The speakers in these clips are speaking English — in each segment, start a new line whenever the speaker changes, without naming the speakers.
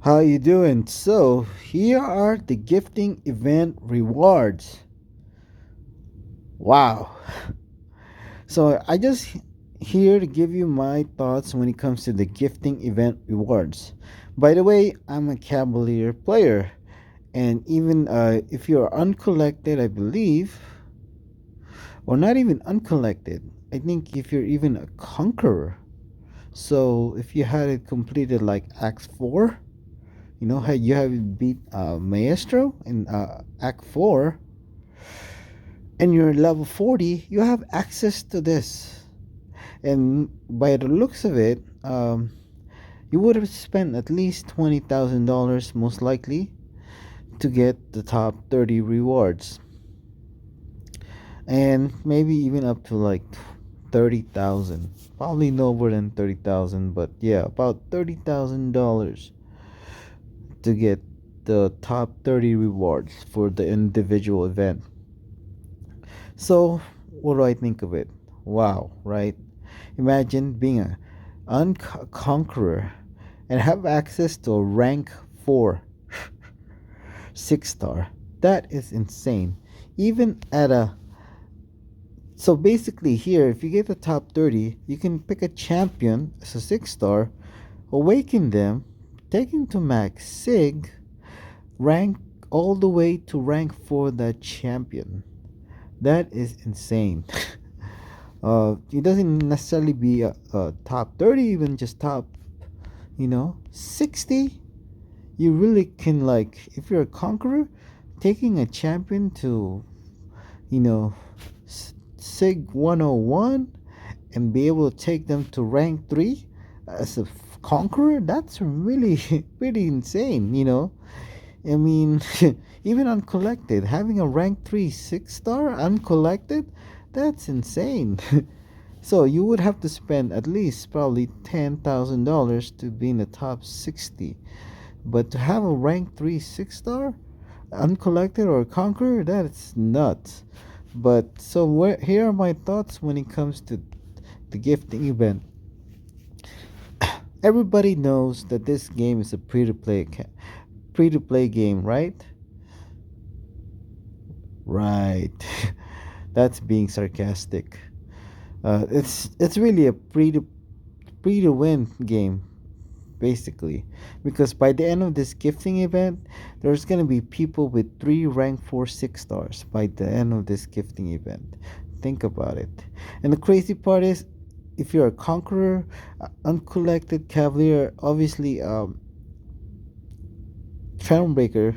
How you doing? So, here are the gifting event rewards. Wow. So, I just here to give you my thoughts when it comes to the gifting event rewards. By the way, I'm a Cavalier player, and even if you're uncollected, I believe, or not even uncollected, I think if you're even a conqueror. So, if you had it completed like Act 4, you know how you have beat Maestro in Act 4, and you're level 40, you have access to this. And by the looks of it, you would have spent at least $20,000 most likely to get the top 30 rewards. And maybe even up to like 30,000. Probably no more than 30,000, but yeah, about $30,000 to get the top 30 rewards for the individual event. So, what do I think of it? Wow, right? Imagine being a conqueror and have access to a rank 4 6 star. That is insane. Even at a so basically here if you get the top 30, you can pick a champion as a 6 star, awaken them, take him to max sig, rank all the way to rank 4 that champion. That is insane. It doesn't necessarily be a top 30, even just top, 60. You really can, like, if you're a conqueror, taking a champion to, you know, Sig 101 and be able to take them to rank 3 as a conqueror, that's really, pretty insane. I mean, even uncollected, having a rank 3 6 star uncollected, that's insane. So you would have to spend at least probably $10,000 to be in the top 60. But to have a rank 3 6 star uncollected or conqueror, that's nuts. But so here are my thoughts when it comes to the gifting event. Everybody knows that this game is a free to play game, right? Right. That's being sarcastic. It's really a free to win game, basically, because by the end of this gifting event, there's gonna be people with 3 rank 4 6 stars by the end of this gifting event. Think about it. And the crazy part is, if you're a conqueror, uncollected cavalier, obviously Thronebreaker.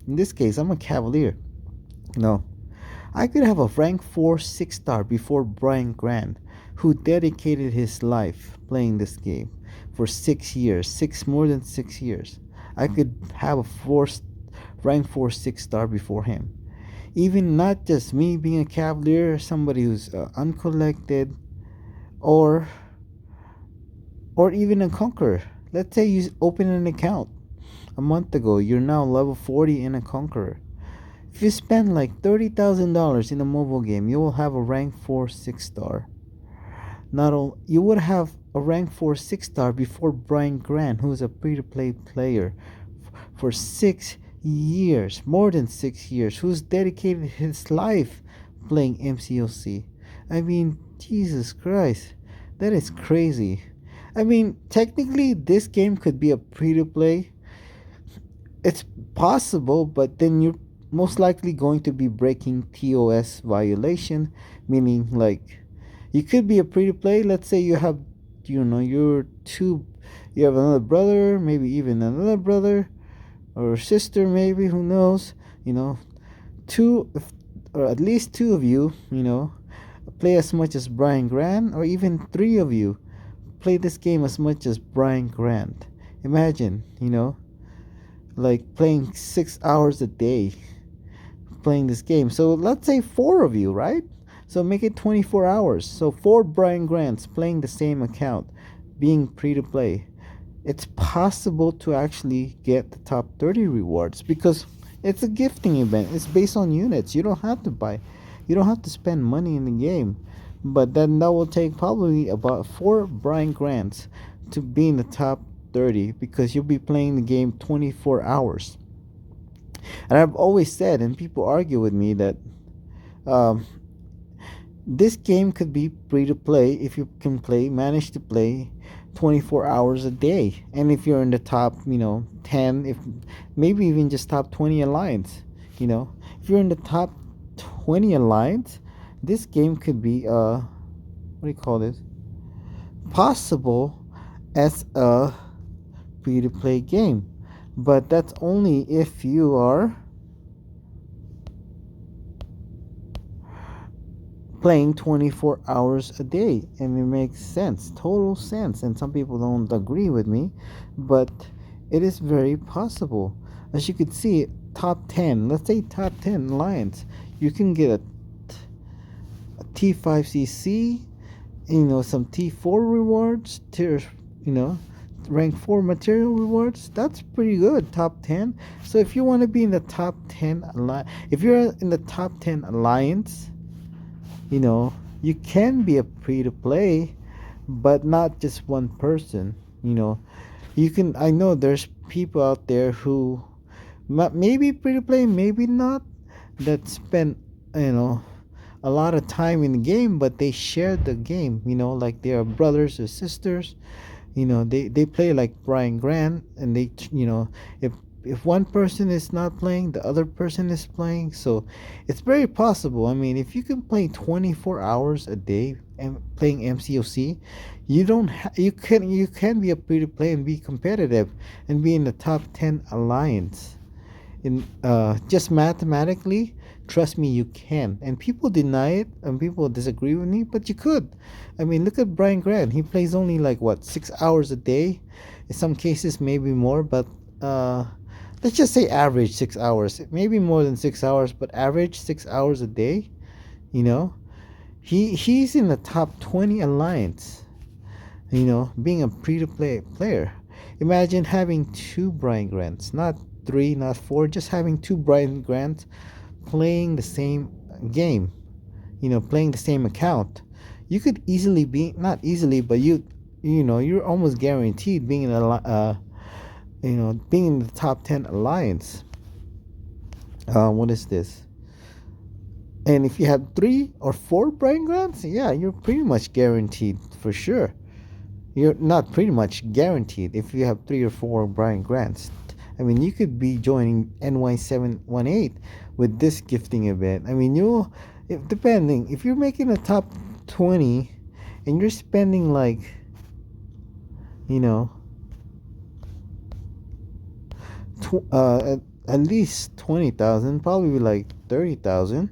In this case, I'm a cavalier. No, I could have a rank 4 6 star before Brian Grant, who dedicated his life playing this game for 6 years, more than 6 years. I could have a rank 4 6 star before him. Even not just me being a cavalier, somebody who's uncollected, or even a conqueror. Let's say you open an account a month ago, you're now level 40 in a conqueror. If you spend like $30,000 in a mobile game, you will have a rank 4 6 star. Not all, you would have a rank 4 6 star before Brian Grant, who is a free-to-play player for 6 years, more than 6 years, who's dedicated his life playing MCOC. I mean, Jesus Christ, that is crazy. I mean, technically, this game could be a free-to-play. It's possible, but then you're most likely going to be breaking TOS violation, meaning like you could be a free to play. Let's say you have, you have another brother, maybe even another brother or sister, maybe, who knows, two, or at least two of you, play as much as Brian Grant, or even three of you play this game as much as Brian Grant. Imagine, like playing 6 hours a day playing this game. So let's say four of you, right? So make it 24 hours. So four Brian Grants playing the same account, being free to play. It's possible to actually get the top 30 rewards because it's a gifting event. It's based on units. You don't have to buy, you don't have to spend money in the game. But then that will take probably about four Brian Grants to be in the top 30 because you'll be playing the game 24 hours. And I've always said, and people argue with me, that um, this game could be free to play if you can manage to play 24 hours a day. And if you're in the top, 10, if maybe even just top 20 alliance, if you're in the top 20 alliance, this game could be, what do you call this? Possible as a free to play game. But that's only if you are playing 24 hours a day, and it makes sense, total sense. And some people don't agree with me, but it is very possible. As you could see, top 10, let's say top 10 alliance, you can get a T5CC, some T4 rewards, tier, rank 4 material rewards. That's pretty good. Top 10. So if you want to be in the top 10 if you're in the top 10 alliance, you can be a free to play, but not just one person. You can, I know there's people out there who maybe free to play, maybe not, that spend, a lot of time in the game, but they share the game, like they are brothers or sisters. They play like Brian Grant, and they, if one person is not playing, the other person is playing. So it's very possible. I mean, if you can play 24 hours a day and playing MCOC, you can be a free to play and be competitive and be in the top 10 alliance. In just mathematically, trust me, you can. And people deny it and people disagree with me, but you could. I mean, look at Brian Grant. He plays only like what, 6 hours a day. In some cases maybe more, but let's just say average 6 hours. Maybe more than 6 hours, but average 6 hours a day. He's in the top 20 alliance. Being a free to play player. Imagine having two Brian Grants, not three, not four, just having two Brian Grants playing the same game, playing the same account. You could easily be, not easily, but you're almost guaranteed being in being in the top 10 alliance. What is this? And if you have 3 or 4 Brian Grants, yeah, you're pretty much guaranteed for sure. You're not pretty much guaranteed if you have 3 or 4 Brian Grants. I mean, you could be joining NY718 with this gifting event. I mean, depending, if you're making a top 20 and you're spending like, at least 20,000, probably like 30,000,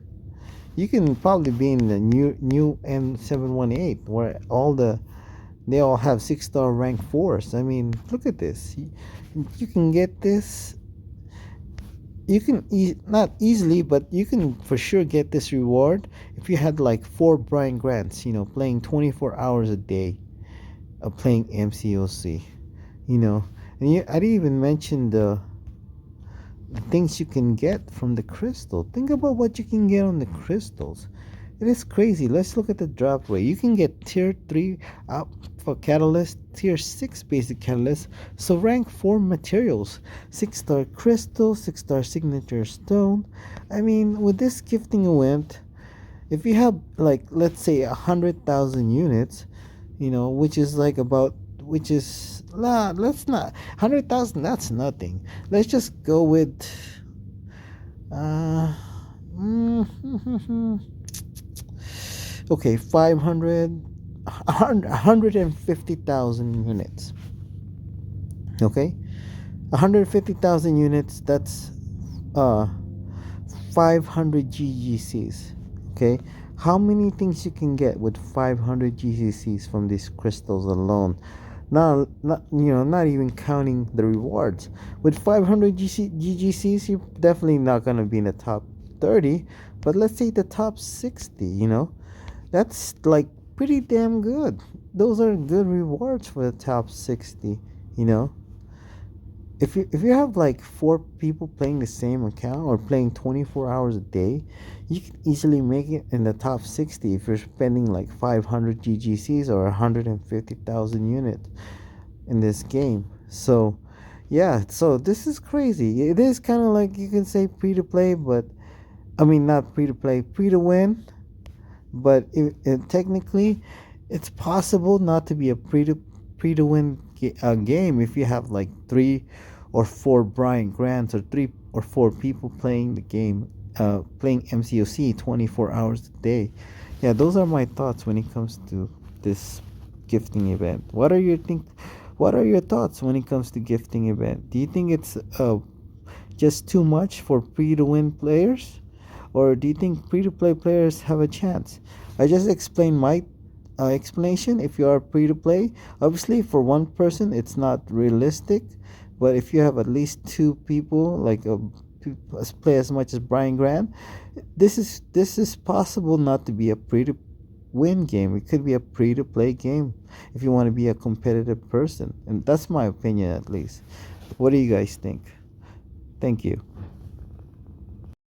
you can probably be in the new M718 where they all have 6-star rank 4s. I mean, look at this. You can get this. You can not easily, but you can for sure get this reward if you had like 4 Brian Grants, playing 24 hours a day of playing MCOC, and I didn't even mention the things you can get from the crystal. Think about what you can get on the crystals. It is crazy. Let's look at the drop rate. You can get tier 3 for catalyst, tier 6 basic catalyst, so rank 4 materials, 6-star crystal, 6-star signature stone. I mean, with this gifting event, if you have like, let's say 100,000 units, which is like about, let's not 100,000, that's nothing. Let's just go with okay, 150,000 units. Okay, 150,000 units, that's 500 GGCs. Okay, how many things you can get with 500 GGCs from these crystals alone? Not even counting the rewards. With 500 GGCs, you're definitely not gonna be in the top 30, but let's say the top 60. That's like pretty damn good. Those are good rewards for the top 60. If you have like 4 people playing the same account or playing 24 hours a day, you can easily make it in the top 60 if you're spending like 500 GGCs or 150,000 units in this game. So, yeah, so this is crazy. It is kind of like you can say free to play, but I mean, not free to play, free to win, but technically, it's possible not to be a free to win game if you have like 3 or 4 Brian Grants or 3 or 4 people playing the game, playing MCOC 24 hours a day. Yeah, those are my thoughts when it comes to this gifting event. What are your thoughts when it comes to gifting event? Do you think it's just too much for free to win players? Or do you think free to play players have a chance? I just explained my explanation. If you are free to play, obviously for one person it's not realistic, but if you have at least 2 people, like play as much as Brian Grant, this is possible not to be a free to win game. It could be a free to play game if you want to be a competitive person, and that's my opinion at least. What do you guys think? Thank you.